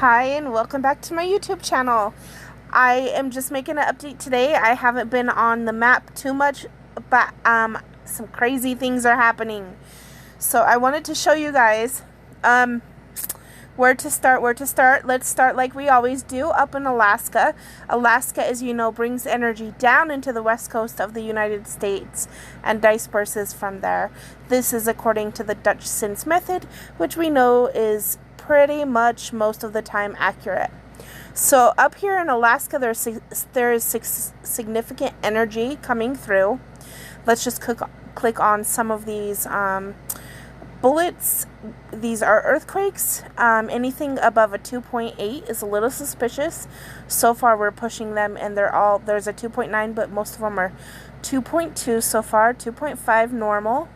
Hi and welcome back to my YouTube channel. I am just making an update today. I haven't been on the map too much, but some crazy things are happening. So I wanted to show you guys where to start. Let's start like we always do, up in Alaska. Alaska, as you know, brings energy down into the west coast of the United States and disperses from there. This is according to the Dutch Sins method, which we know is pretty much most of the time accurate. So up here in Alaska, there is significant energy coming through. Let's just click on some of these bullets. These are earthquakes. Anything above a 2.8 is a little suspicious. So far we're pushing them, and there's a 2.9, but most of them are 2.2 so far. 2.5 normal.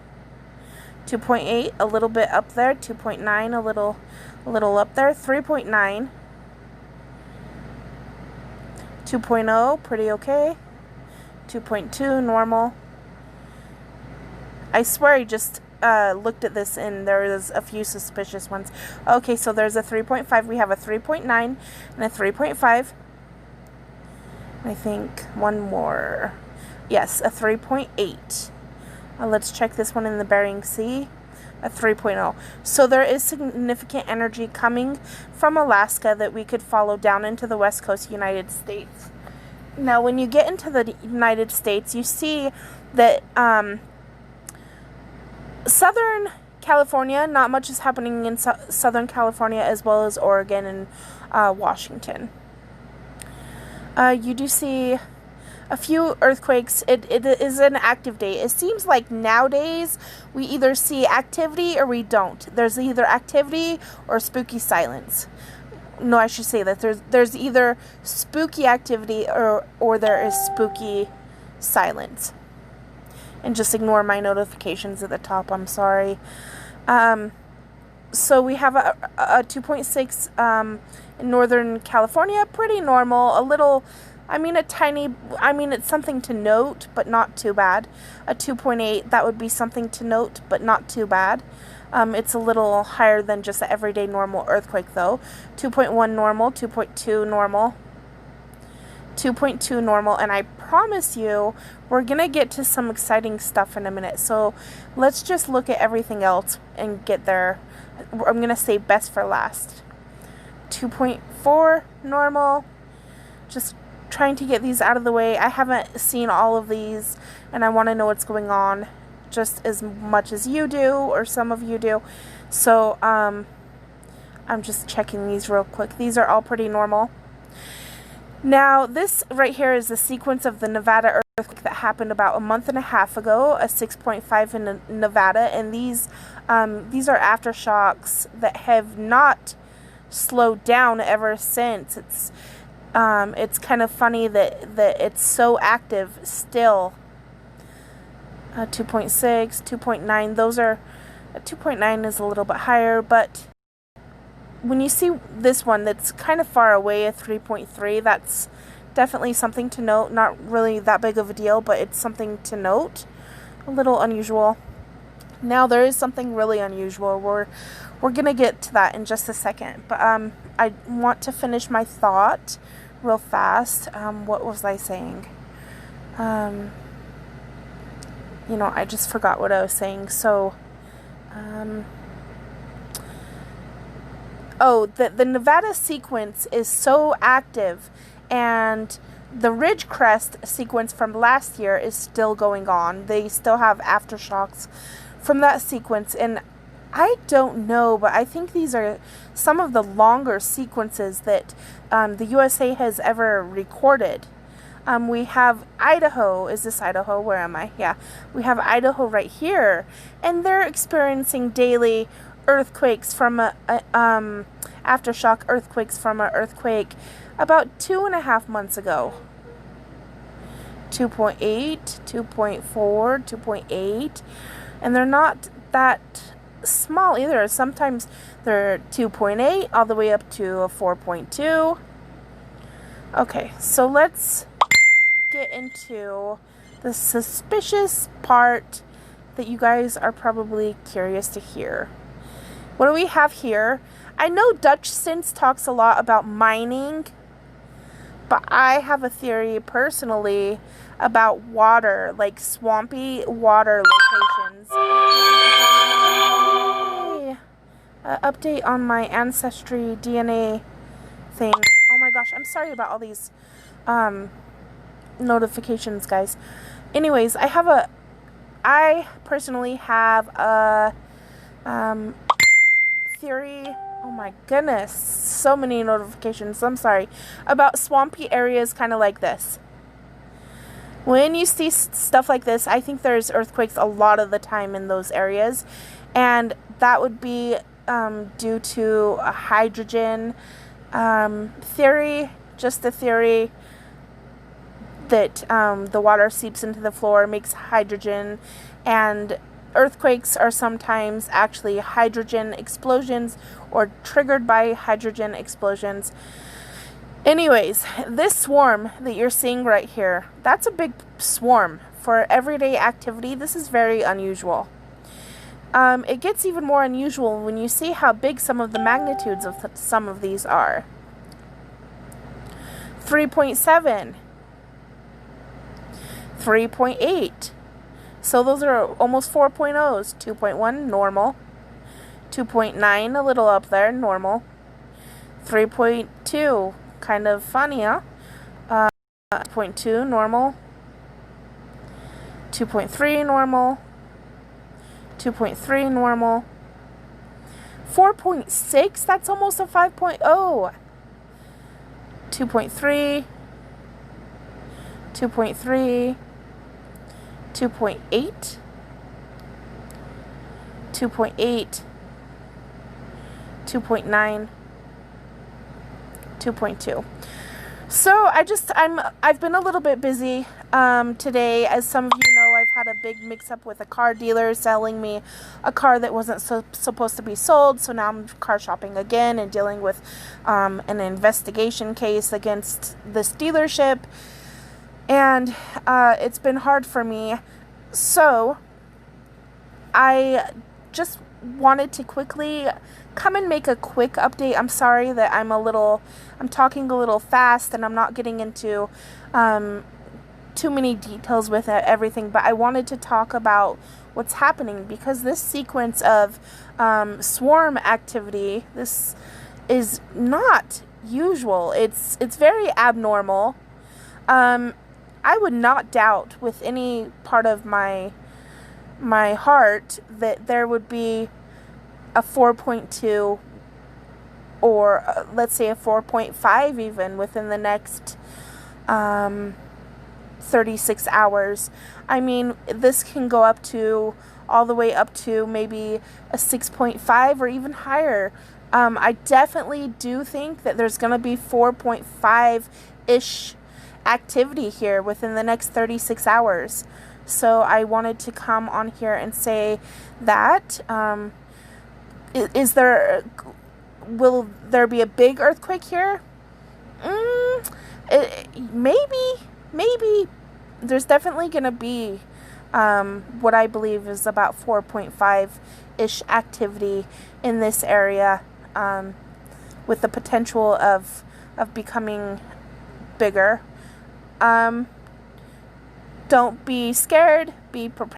2.8 a little bit up there. 2.9 a little up there. 3.9. 2.0 pretty okay. 2.2 normal. I swear I just looked at this and there is a few suspicious ones. Okay, so there's a 3.5. We have a 3.9 and a 3.5. I think one more. Yes, a 3.8. Let's check this one in the Bering Sea. A 3.0. So there is significant energy coming from Alaska that we could follow down into the west coast United States. Now, when you get into the United States, you see that Southern California, not much is happening in Southern California, as well as Oregon and Washington. You do see a few earthquakes. It is an active day. It seems like nowadays we either see activity or we don't. There's either activity or spooky silence. No, I should say that there's either spooky activity or there is spooky silence. And just ignore my notifications at the top. I'm sorry. So we have a 2.6 in Northern California. Pretty normal. A little, it's something to note, but not too bad. A 2.8, that would be something to note, but not too bad. It's a little higher than just an everyday normal earthquake, though. 2.1 normal, 2.2 normal, 2.2 normal, and I promise you, we're going to get to some exciting stuff in a minute. So let's just look at everything else and get there. I'm going to say best for last. 2.4 normal, just trying to get these out of the way. I haven't seen all of these, and I want to know what's going on just as much as you do, or some of you do. So I'm just checking these real quick. These are all pretty normal. Now, this right here is the sequence of the Nevada earthquake that happened about a month and a half ago, a 6.5 in Nevada, and these are aftershocks that have not slowed down ever since. It's kind of funny that it's so active still. 2.6, 2.9, those are, 2.9 is a little bit higher, but when you see this one that's kind of far away, a 3.3, that's definitely something to note. Not really that big of a deal, but it's something to note. A little unusual. Now, there is something really unusual. We're going to get to that in just a second, but I want to finish my thought real fast. What was I saying? I just forgot what I was saying. So, the Nevada sequence is so active, and the Ridgecrest sequence from last year is still going on. They still have aftershocks from that sequence, and I don't know, but I think these are some of the longer sequences that the USA has ever recorded. We have Idaho. Is this Idaho? Where am I? Yeah. We have Idaho right here, and they're experiencing daily earthquakes from aftershock earthquakes from an earthquake about 2.5 months ago. 2.8, 2.4, 2.8, and they're not that small either. Sometimes they're 2.8 all the way up to a 4.2. Okay, so let's get into the suspicious part that you guys are probably curious to hear. What do we have here? I know Dutch Sense talks a lot about mining, but I have a theory personally about water, like swampy water locations. Hey, update on my ancestry DNA thing. Oh my gosh, I'm sorry about all these notifications, guys. Anyways, I personally have a theory. Oh my goodness, so many notifications. I'm sorry. About swampy areas kind of like this. When you see stuff like this, I think there's earthquakes a lot of the time in those areas, and that would be due to a hydrogen theory, just a theory that the water seeps into the floor, makes hydrogen, and earthquakes are sometimes actually hydrogen explosions or triggered by hydrogen explosions. Anyways, this swarm that you're seeing right here, that's a big swarm for everyday activity. This is very unusual. It gets even more unusual when you see how big some of the magnitudes of some of these are. 3.7, 3.8. So those are almost 4.0s. 2.1, normal. 2.9, a little up there, normal. 3.2, kind of funny, huh? 0.2, normal. 2.3, normal. 2.3, normal. 4.6, that's almost a 5.0. 2.3. 2.3. 2.8, 2.8, 2.9, 2.2. So I've been a little bit busy today. As some of you know, I've had a big mix-up with a car dealer selling me a car that wasn't supposed to be sold. So now I'm car shopping again and dealing with an investigation case against this dealership. And it's been hard for me. So I just wanted to quickly come and make a quick update. I'm sorry that I'm talking a little fast and I'm not getting into too many details with everything, but I wanted to talk about what's happening because this sequence of swarm activity, this is not usual. It's very abnormal. I would not doubt with any part of my heart that there would be a 4.2 or let's say a 4.5 even within the next 36 hours. I mean, this can go up to all the way up to maybe a 6.5 or even higher. I definitely do think that there's going to be 4.5-ish activity here within the next 36 hours. So I wanted to come on here and say that will there be a big earthquake here? Maybe there's definitely going to be what I believe is about 4.5-ish activity in this area, with the potential of becoming bigger. Don't be scared, be prepared.